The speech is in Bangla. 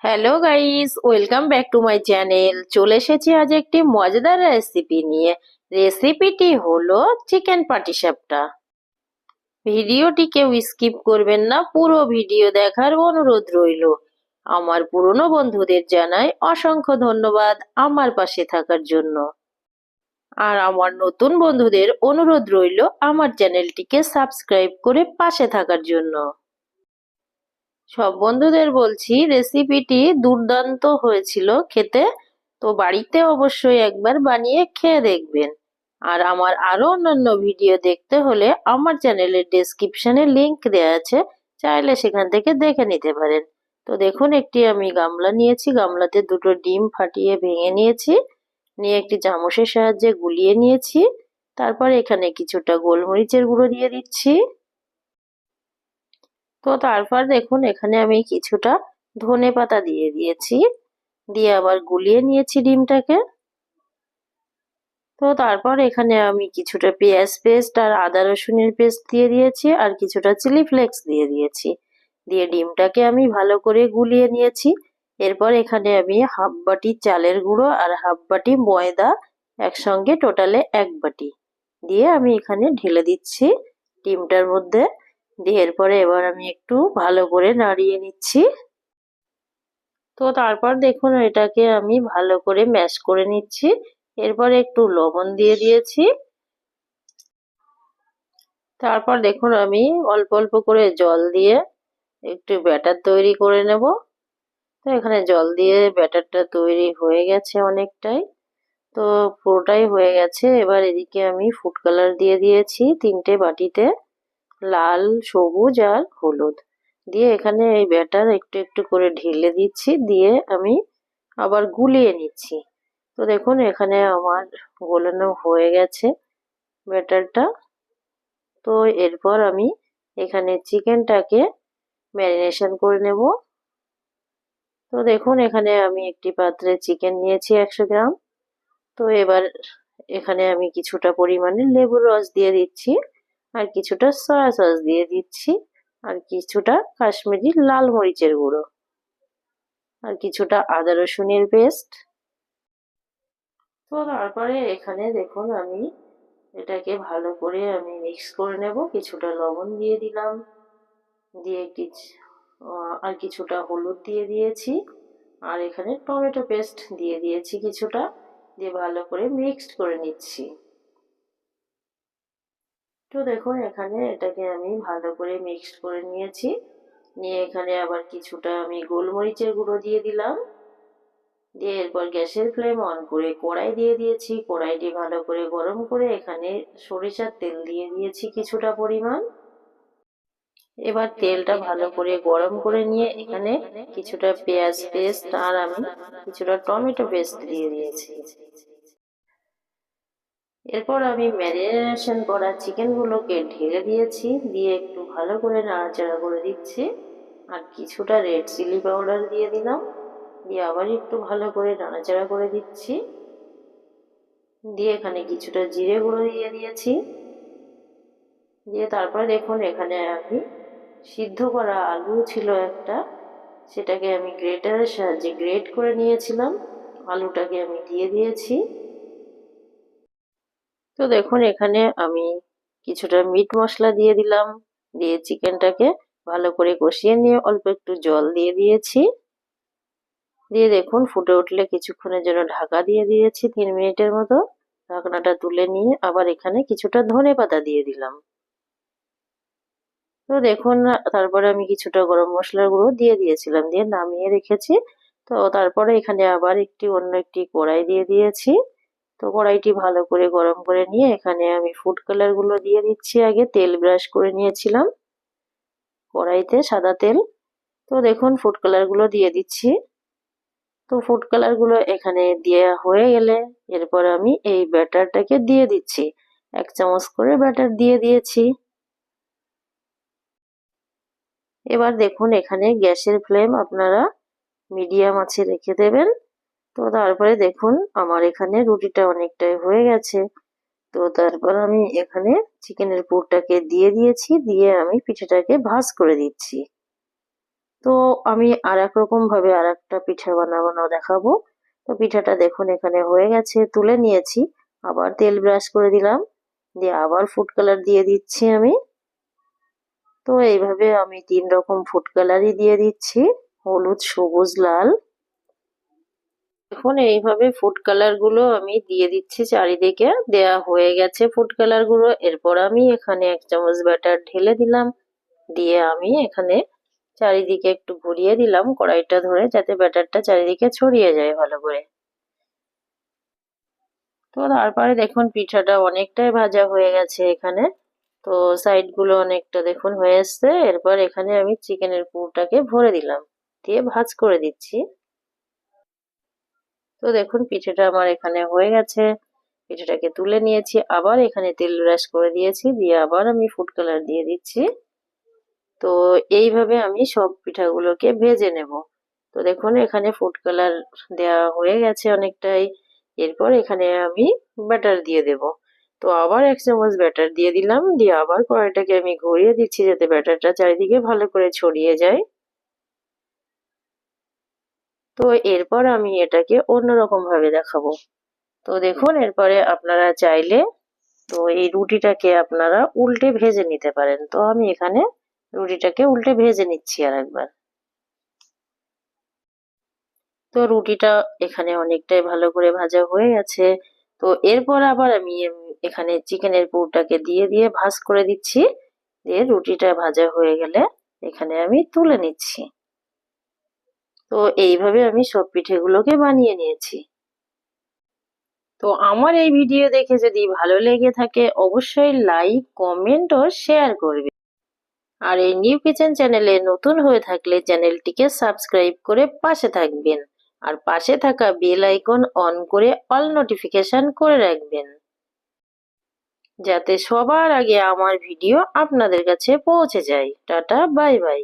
Hello guys, welcome back to my channel. চলে এসেছি আজ একটি মজাদার রেসিপি নিয়ে। রেসিপিটি হলো চিকেন পাটিসাপটা। ভিডিওটি কেউ স্কিপ করবেন না, পুরো ভিডিও দেখার অনুরোধ রইল। আমার পুরনো বন্ধুদের জানাই অসংখ্য ধন্যবাদ আমার পাশে থাকার জন্য। আর আমার নতুন বন্ধুদের অনুরোধ রইল আমার চ্যানেলটিকে সাবস্ক্রাইব করে পাশে থাকার জন্য। সব বন্ধুদের বলছি, রেসিপিটি দুর্দান্ত হয়েছিল খেতে। তো বাড়িতে অবশ্যই একবার বানিয়ে খেয়ে দেখবেন। আর আমার আরো অন্যান্য ভিডিও দেখতে হলে আমার চ্যানেলের ডেসক্রিপশনে লিংক দেওয়া আছে, চাইলে সেখান থেকে দেখে নিতে পারেন। তো দেখুন, একটি আমি গামলা নিয়েছি, গামলাতে দুটো ডিম ফাটিয়ে ভেঙে নিয়েছি, নিয়ে একটি চামচের সাহায্যে গুলিয়ে নিয়েছি। তারপর এখানে কিছুটা গোলমরিচের গুঁড়ো দিয়ে দিচ্ছি। তো তারপর দেখুন, এখানে আমি কিছুটা ধনেপাতা দিয়ে দিয়েছি, দিয়ে আবার গুলিয়ে নিয়েছি ডিমটাকে। তো তারপর এখানে আমি কিছুটা পেঁয়াজ পেস্ট আর আদা রসুনের পেস্ট দিয়ে দিয়েছি, আর কিছুটা চিলি ফ্লেক্স দিয়ে দিয়েছি, দিয়ে ডিমটাকে আমি ভালো করে গুলিয়ে নিয়েছি। এরপর এখানে আমি হাফ বাটি চালের গুঁড়ো আর হাফ বাটি ময়দা, একসঙ্গে টোটালে 1 বাটি দিয়ে আমি এখানে ঢেলে দিচ্ছি ডিমটার মধ্যে। দিয়ে এরপরে এবার আমি একটু ভালো করে নাড়িয়ে নিচ্ছি। তো তারপর দেখুন, এটাকে আমি ভালো করে ম্যাশ করে নিচ্ছি। এরপরে একটু লবণ দিয়ে দিয়েছি। তারপর দেখুন, আমি অল্প অল্প করে জল দিয়ে একটু ব্যাটার তৈরি করে নেব। তো এখানে জল দিয়ে ব্যাটারটা তৈরি হয়ে গেছে অনেকটাই। তো পুরোটাই হয়ে গেছে। এবার এদিকে আমি ফুড কালার দিয়ে দিয়েছি 3টে বাটিতে, লাল, সবুজ আর হলুদ। দিয়ে এখানে এই ব্যাটার একটু একটু করে ঢেলে দিচ্ছি, দিয়ে আমি আবার গুলিয়ে নিচ্ছি। তো দেখুন, এখানে আমার গোলানো হয়ে গেছে ব্যাটারটা। তো এরপর আমি এখানে চিকেনটাকে ম্যারিনেশন করে নেব। তো দেখুন, এখানে আমি একটি পাত্রে চিকেন নিয়েছি 100 গ্রাম। তো এবার এখানে আমি কিছুটা পরিমাণে লেবুর রস দিয়ে দিচ্ছি, আর কিছুটা সয়া সস দিয়ে দিচ্ছি, আর কিছুটা কাশ্মীরি লাল মরিচের গুঁড়ো, আর কিছুটা আদা রসুনের পেস্ট। তো তারপরে এখানে দেখুন, আমি এটাকে ভালো করে আমি মিক্স করে নেব। কিছুটা লবণ দিয়ে দিলাম, দিয়ে আর কিছুটা হলুদ দিয়ে দিয়েছি, আর এখানে টমেটো পেস্ট দিয়ে দিয়েছি কিছুটা, দিয়ে ভালো করে মিক্সড করে নিচ্ছি। তো দেখুন, এখানে এটাকে আমি ভালো করে মিক্সড করে নিয়েছি। নিয়ে এখানে আবার কিছুটা আমি গোলমরিচের গুঁড়ো দিয়ে দিলাম, দিয়ে এরপর গ্যাসের ফ্লেম অন করে কড়াই দিয়ে দিয়েছি। কড়াইটি ভালো করে গরম করে এখানে সরিষার তেল দিয়ে দিয়েছি কিছুটা পরিমাণ। এবার তেলটা ভালো করে গরম করে নিয়ে এখানে কিছুটা পেঁয়াজ পেস্ট আর আমি কিছুটা টমেটো পেস্ট দিয়ে দিয়েছি। এরপর আমি ম্যারিনেশন করা চিকেনগুলোকে ঢেলে দিয়েছি, দিয়ে একটু ভালো করে নাড়াচাড়া করে দিচ্ছি, আর কিছুটা রেড চিলি পাউডার দিয়ে দিলাম, দিয়ে আবার একটু ভালো করে নাড়াচাড়া করে দিচ্ছি, দিয়ে এখানে কিছুটা জিরে গুঁড়ো দিয়ে দিয়েছি। দিয়ে তারপরে দেখুন, এখানে আমি সিদ্ধ করা আলু ছিল একটা, সেটাকে আমি গ্রেটারের সাহায্যে গ্রেট করে নিয়েছিলাম, আলুটাকে আমি দিয়ে দিয়েছি। তো দেখুন, এখানে আমি কিছুটা মিট মশলা দিয়ে দিলাম, দিয়ে চিকেনটাকে ভালো করে কষিয়ে নিয়ে অল্প একটু জল দিয়ে দিয়েছি। দিয়ে দেখুন, ফুটে উঠলে কিছুক্ষণের জন্য ঢাকা দিয়ে দিয়েছি 3 মিনিটের মতো। ঢাকনাটা তুলে নিয়ে আবার এখানে কিছুটা ধনেপাতা দিয়ে দিলাম। তো দেখুন, তারপরে আমি কিছুটা গরম মশলার গুঁড়ো দিয়ে দিয়েছিলাম, দিয়ে নামিয়ে রেখেছি। তো তারপরে এখানে আবার অন্য একটি কড়াই দিয়ে দিয়েছি। তো কড়াইটি ভালো করে গরম করে নিয়ে এখানে আমি ফুড কালার গুলো দিয়ে দিচ্ছি। আগে তেল ব্রাশ করে নিয়েছিলাম কড়াইতে, সাদা তেল। তো দেখুন, ফুড কালার গুলো দিয়ে দিচ্ছি। তো ফুড কালার গুলো এখানে দেওয়া হয়ে গেলে এরপর আমি এই ব্যাটারটাকে দিয়ে দিচ্ছি। 1 চামচ করে ব্যাটার দিয়ে দিয়েছি। এবার দেখুন, এখানে গ্যাসের ফ্লেম আপনারা মিডিয়াম আছে রেখে দেবেন। তো তারপরে দেখুন, আমার এখানে রুটিটা অনেকটাই হয়ে গেছে। তো তারপর আমি এখানে চিকেনের পুরটাকে দিয়ে দিয়েছি, দিয়ে আমি পিঠেটাকে ভাঁজ করে দিচ্ছি। তো আমি আর এক রকম ভাবে আর একটা পিঠা বানানো দেখাবো। তো পিঠাটা দেখুন এখানে হয়ে গেছে, তুলে নিয়েছি। আবার তেল ব্রাশ করে দিলাম, দিয়ে আবার ফুড কালার দিয়ে দিচ্ছি আমি। তো এইভাবে আমি 3 রকম ফুড কালারই দিয়ে দিচ্ছি, হলুদ, সবুজ, লাল। দেখুন এইভাবে ফুড কালার গুলো আমি দিয়ে দিচ্ছি চারিদিকে। দেয়া হয়ে গেছে ফুড কালার গুলো। এরপর আমি এখানে 1 চামচ ব্যাটার ঢেলে দিলাম, দিয়ে আমি এখানে চারিদিকে একটু ঘুরিয়ে দিলাম কড়াইটা ধরে, যাতে ব্যাটারটা চারিদিকে ছড়িয়ে যায় ভালো করে। তো তারপরে দেখুন পিঠাটা অনেকটাই ভাজা হয়ে গেছে এখানে। তো সাইড গুলো অনেকটা দেখুন হয়ে এসছে। এরপর এখানে আমি চিকেনের পুরটাকে ভরে দিলাম, দিয়ে ভাজ করে দিচ্ছি। তো দেখুন পিঠাটা আমার এখানে হয়ে গেছে। পিঠাটাকে তুলে নিয়েছি, আবার এখানে তেল ব্রাশ করে দিয়েছি, দিয়ে আবার আমি ফুড কালার দিয়ে দিচ্ছি। তো এইভাবে আমি সব পিঠাগুলোকে ভেজে নেব। তো দেখুন এখানে ফুড কালার দেওয়া হয়ে গেছে অনেকটাই। এরপর এখানে আমি ব্যাটার দিয়ে দেব। তো আবার 1 চামচ ব্যাটার দিয়ে দিলাম, দিয়ে আবার কড়াইটাকে আমি ঘুরিয়ে দিচ্ছি যাতে ব্যাটারটা চারিদিকে ভালো করে ছড়িয়ে যায়। তো এরপর আমি এটাকে অন্যরকম ভাবে দেখাবো। তো দেখুন এরপরে আপনারা চাইলে তো এই রুটিটাকে আপনারা উল্টে ভেজে নিতে পারেন। তো আমি এখানে রুটিটাকে উল্টে ভেজে নিচ্ছি আরেকবার। তো রুটিটা এখানে অনেকটাই ভালো করে ভাজা হয়ে গেছে। তো এরপর আবার আমি এখানে চিকেনের পুরটাকে দিয়ে দিয়ে ভাজ করে দিচ্ছি, দিয়ে রুটিটা ভাজা হয়ে গেলে এখানে আমি তুলে নিচ্ছি। তো এইভাবে আমি সব পিঠেগুলোকে বানিয়ে নিয়েছি। তো আমার এই ভিডিও দেখে যদি ভালো লেগে থাকে অবশ্যই লাইক, কমেন্ট ও শেয়ার করবে। আর এই নিউ কিচেন চ্যানেলে নতুন হয়ে থাকলে চ্যানেলটিকে সাবস্ক্রাইব করে পাশে থাকবেন। আর পাশে থাকা বেল আইকন অন করে অল নোটিফিকেশন করে রাখবেন, যাতে সবার আগে আমার ভিডিও আপনাদের কাছে পৌঁছে যায়। Tata, bye bye.